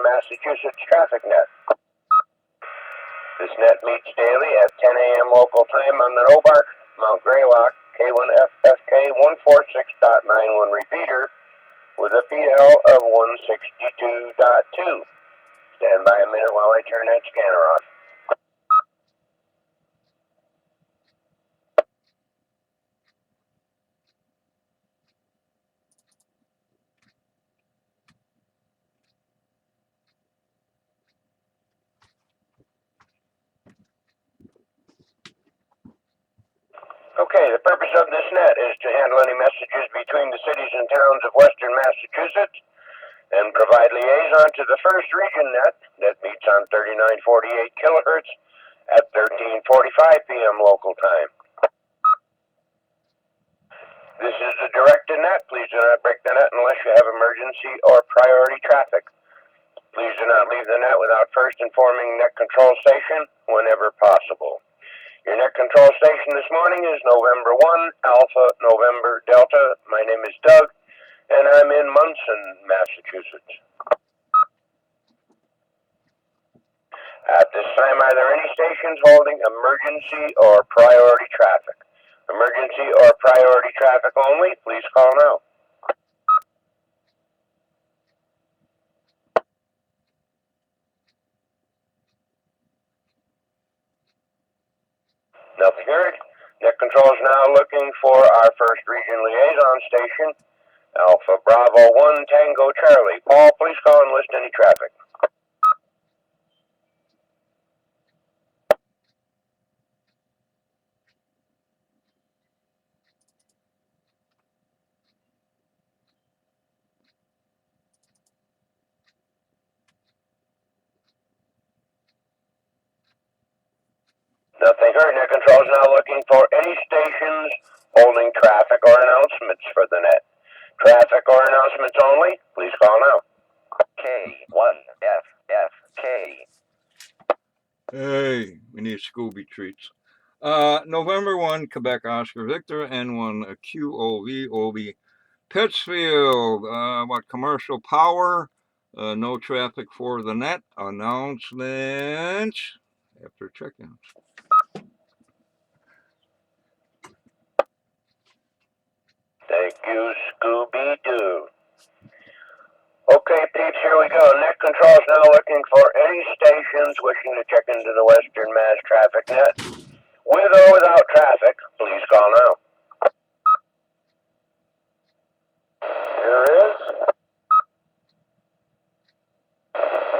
Massachusetts traffic net. This net meets daily at 10 a.m. local time on the Hobart, Mount Greylock, K1FFK 146.91 repeater with a PL of 162.2. Stand by a minute while I turn that scanner on. Okay, the purpose of this net is to handle any messages between the cities and towns of western Massachusetts and provide liaison to the first region net that meets on 3948 kilohertz at 13:45 p.m. local time. This is a directed net. Please do not break the net unless you have emergency or priority traffic. Please do not leave the net without first informing net control station whenever possible. Your net control station this morning is November 1, Alpha, November, Delta. My name is Doug, and I'm in Munson, Massachusetts. At this time, are there any stations holding emergency or priority traffic? Emergency or priority traffic only, please call now. Nothing heard. Net control is now looking for our first region liaison station, Alpha Bravo 1 Tango Charlie. Paul, please call and list any traffic. Nothing heard. Net control is now looking for any stations holding traffic or announcements for the net. Traffic or announcements only, please call now. K1FFK. Hey, we need Scooby treats. November 1, Quebec Oscar Victor, N1 QOV, OB, Pittsfield, what, commercial power, no traffic for the net, announcements after check-ins. Thank you, Scooby-Doo. Okay, peeps, here we go. Net control is now looking for any stations wishing to check into the Western Mass traffic net. With or without traffic, please call now. Here is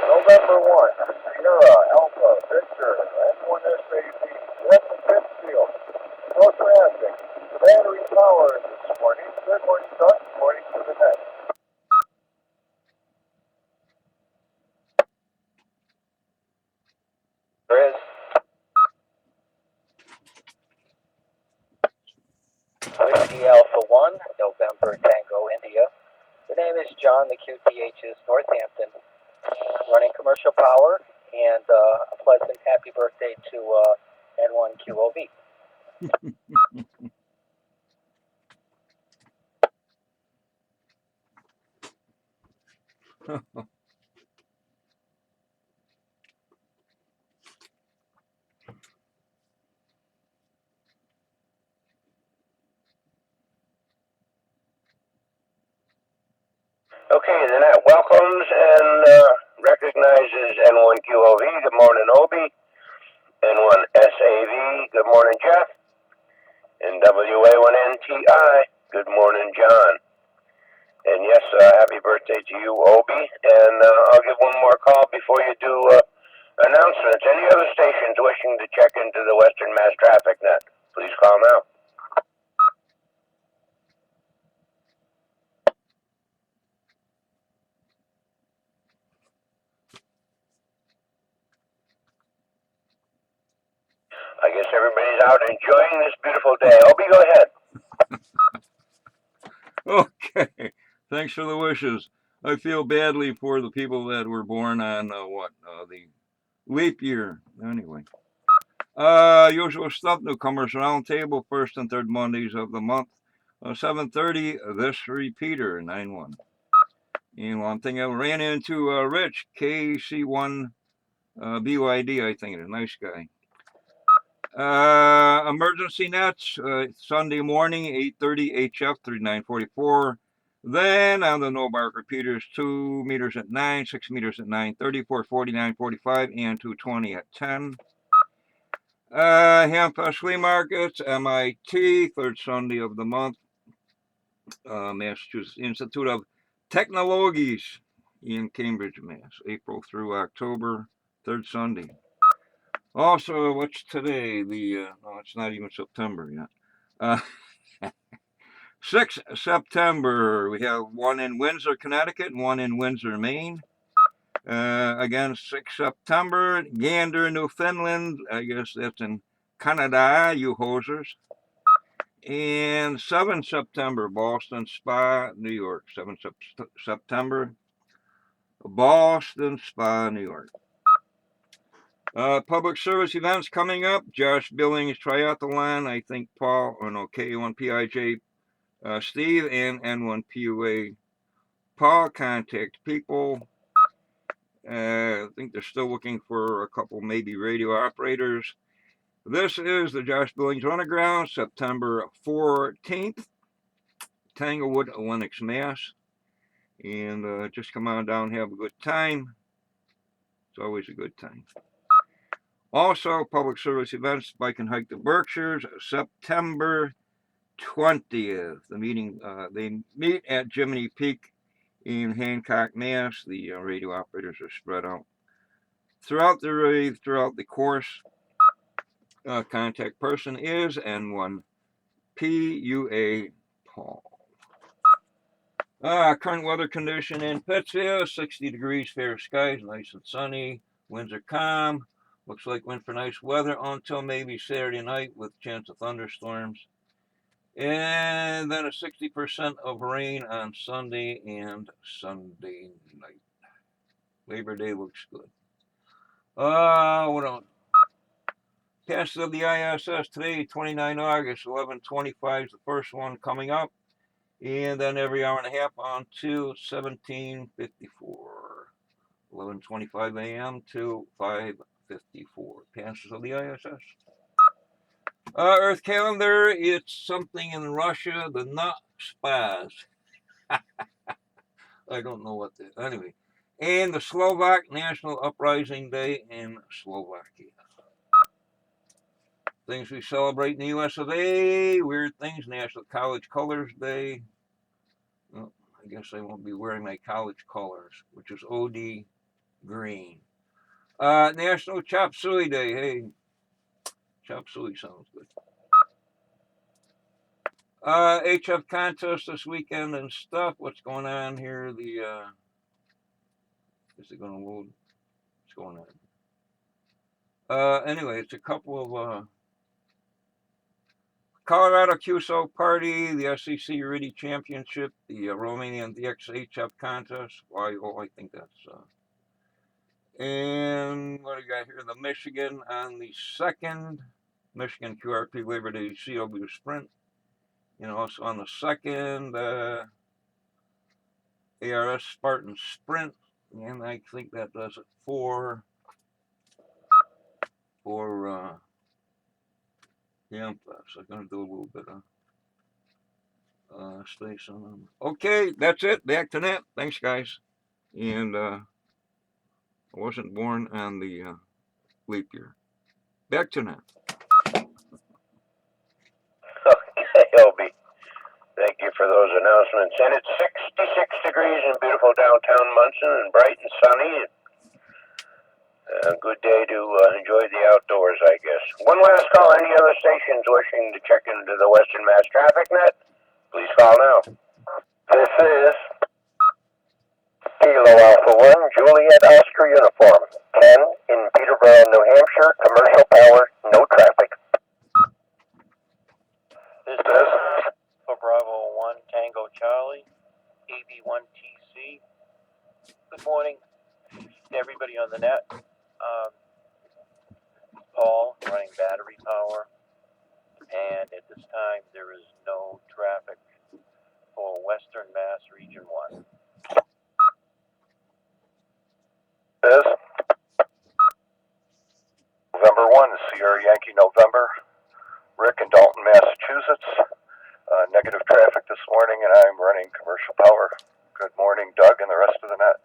November 1, Sierra, Alpha, Victor, N1SAP, West of Pittsfield. No traffic. Battery power this morning. Good morning, Doug. Good morning to the net. There is Whiskey Alpha 1, November Tango, India. The name is John, the QTH is Northampton. Running commercial power, and a pleasant happy birthday to N1 QOV. Okay, the net welcomes and recognizes N1 QOV. Good morning, Obi. N1 SAV. Good morning, Jeff. And WA1NTI. Good morning, John. And yes, happy birthday to you, Obi. And I'll give one more call before you do announcements. Any other stations wishing to check into the Western Mass traffic net, please call now. I guess everybody's out enjoying this beautiful day. Obi, go ahead. Okay, thanks for the wishes. I feel badly for the people that were born on the leap year. Anyway, usual stuff. Newcomers roundtable, first and third Mondays of the month. 7:30. This repeater 9-1. And while I'm thinking, I ran into Rich, KC1 BYD, I think it is. Nice guy. Emergency nets, Sunday morning, 8:30 HF 3944. Then on the no bark repeaters, 2 meters at 9, 6 meters at 9:30, 449, 45, and 220 at 10. Hampa Flea Markets, MIT, third Sunday of the month. Massachusetts Institute of Technologies in Cambridge, Mass. April through October, third Sunday. Also, what's today? No, it's not even September yet. 6 September, we have one in Windsor, Connecticut, and one in Windsor, Maine. Again, 6 September, Gander, Newfoundland. I guess that's in Canada, you hosers. And 7 September, Boston Spa, New York. 7 September, Boston Spa, New York. Public service events coming up. Josh Billings Triathlon. I think Paul, K1PIJ, Steve, and N1PUA. Paul, contact people. I think they're still looking for a couple, maybe radio operators. This is the Josh Billings Runaground, September 14th, Tanglewood, Lenox, Mass. And just come on down, have a good time. It's always a good time. Also, public service events, Bike and Hike the Berkshires, September 20th. They meet at Jiminy Peak in Hancock, Mass. The radio operators are spread out throughout the course. Contact person is N1PUA Paul. Current weather condition in Pittsfield, 60 degrees, fair skies, nice and sunny. Winds are calm. Looks like wind for nice weather until maybe Saturday night with chance of thunderstorms. And then a 60% of rain on Sunday and Sunday night. Labor Day looks good. What else? Test of the ISS today, 29 August, 11:25 is the first one coming up. And then every hour and a half on to 17:54. 11:25 a.m. to 5:54. Passes of the ISS. Earth calendar, it's something in Russia, the nut spaz. I don't know what that, anyway. And the Slovak National Uprising Day in Slovakia. Things we celebrate in the US of A, weird things, National College Colors Day. Well, I guess I won't be wearing my college colors, which is OD green. National Chop Suey Day. Hey, chop suey sounds good. HF contest this weekend and stuff. What's going on here? Is it going to load? What's going on? Anyway, it's a couple of Colorado QSO Party, the SEC Riddy Championship, the Romanian DX HF contest. I think that's. And what do we got here? The Michigan on the 2nd, Michigan QRP Labor Day CW Sprint. Also on the 2nd, ARS Spartan Sprint. And I think that does it for Yampa. So I'm going to do a little bit of space on them. Okay, that's it. Back to net. Thanks, guys. And I wasn't born on the leap year. Back to net. Okay, Obi. Thank you for those announcements. And it's 66 degrees in beautiful downtown Munson and bright and sunny. A good day to enjoy the outdoors, I guess. One last call. Any other stations wishing to check into the Western Mass Traffic Net? Please call now. This is Kilo Alpha 1, Juliet Oscar Uniform. 10 in Peterborough, New Hampshire. Commercial power, no traffic. This is for Bravo 1, Tango Charlie, AB1TC. Good morning to everybody on the net. Paul, running battery power, and at this time there is no traffic for Western Mass Region 1. is November 1, Sierra Yankee November, Rick in Dalton, Massachusetts. Negative traffic this morning, and I'm running commercial power. Good morning, Doug, and the rest of the net.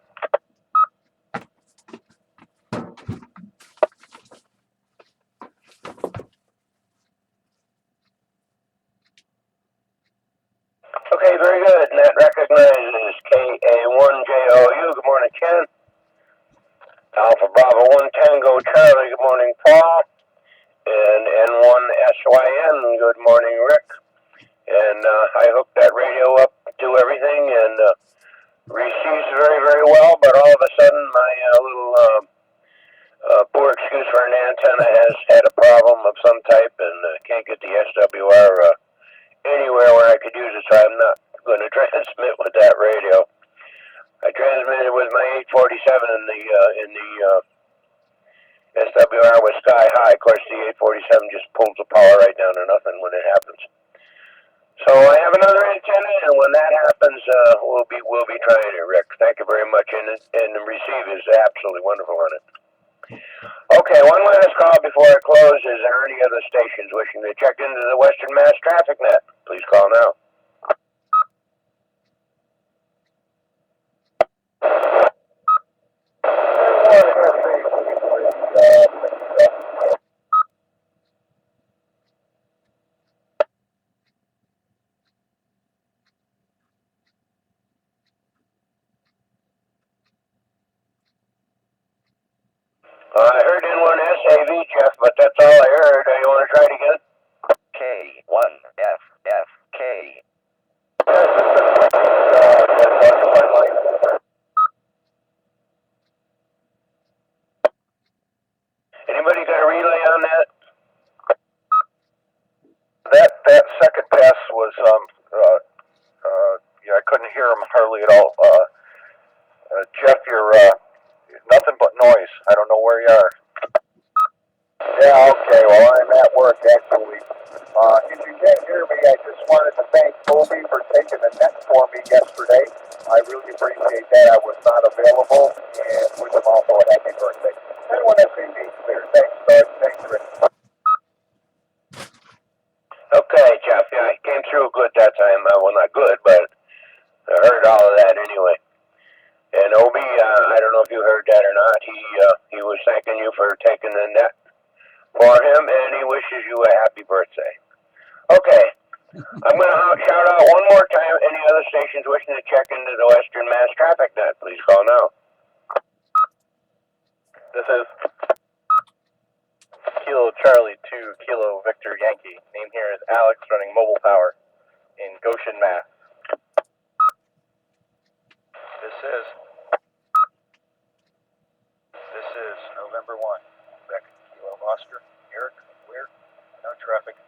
Okay, very good. Net recognizes KA1JOU. Good morning, Ken. Alpha Bravo 1 Tango Charlie. Good morning, Paul. And N1SYN. Good morning, Rick. And I hooked that radio up to everything and receives very, very well. But all of a sudden, my little poor excuse for an antenna has had a problem of some type and can't get the SWR anywhere where I could use it, so I'm not going to transmit with that radio. I transmitted with my 847 in the SWR with sky high. Of course, the 847 just pulls the power right down to nothing when it happens. So I have another antenna, and when that happens, we'll be trying it, Rick. Thank you very much, and the receive is absolutely wonderful on it. Okay, one last call before I close. Is there any other stations wishing to check into the Western Mass Traffic Net? Please call now. I heard N1 SAV, Jeff, but that's all I heard. You want to try it again? K1FFK. Anybody got a relay on that? That second pass was yeah, I couldn't hear him hardly at all. Jeff, you're nothing but noise. I don't know where you are. Yeah, okay. Well, I'm at work actually. If you can't hear me, I just wanted to thank Toby for taking the net for me yesterday. I really appreciate that. I was not available, and wish him also a happy birthday. Everyone has been clear. Thanks, Doug. Thanks, Rick. Okay, Jeff. Yeah, he came through good that time. Well, not good, but I heard all of that anyway. And Obi, I don't know if you heard that or not. He was thanking you for taking the net for him, and he wishes you a happy birthday. Okay, I'm going to shout out one more time. Any other stations wishing to check into the Western Mass Traffic Net, please call now. This is Kilo Charlie 2 Kilo Victor Yankee. Name here is Alex, running mobile power in Goshen, Mass. This is November 1. Quebec Kilo Oscar. Eric, where? No traffic. Good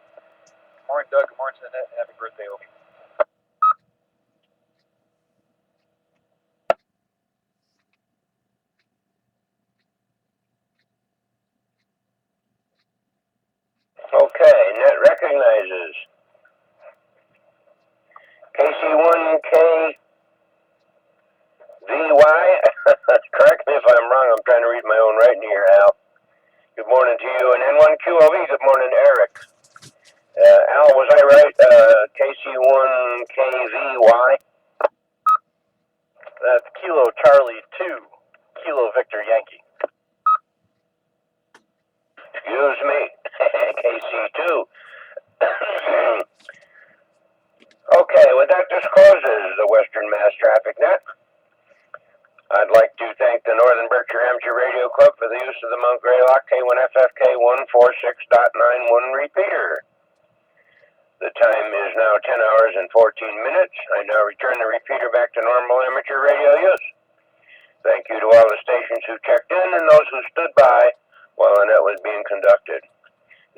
morning, Doug. Good morning to the net. Happy birthday, Obi. Okay, net recognizes KC1KVY. Correct me if I'm wrong. I'm trying to read my own writing here, Al. Good morning to you. And N1QOV, good morning, Eric. Al, was I right? KC1KVY? That's Kilo Charlie 2 Kilo Victor Yankee. Excuse me. KC2. Okay, well, that discloses the Western Mass Traffic Net. I'd like to thank the Northern Berkshire Amateur Radio Club for the use of the Mount Greylock K1FFK 146.91 repeater. The time is now 10 hours and 14 minutes. I now return the repeater back to normal amateur radio use. Thank you to all the stations who checked in and those who stood by while the net was being conducted.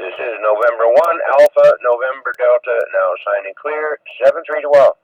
This is November 1, Alpha, November Delta, now signing clear, 73 to all.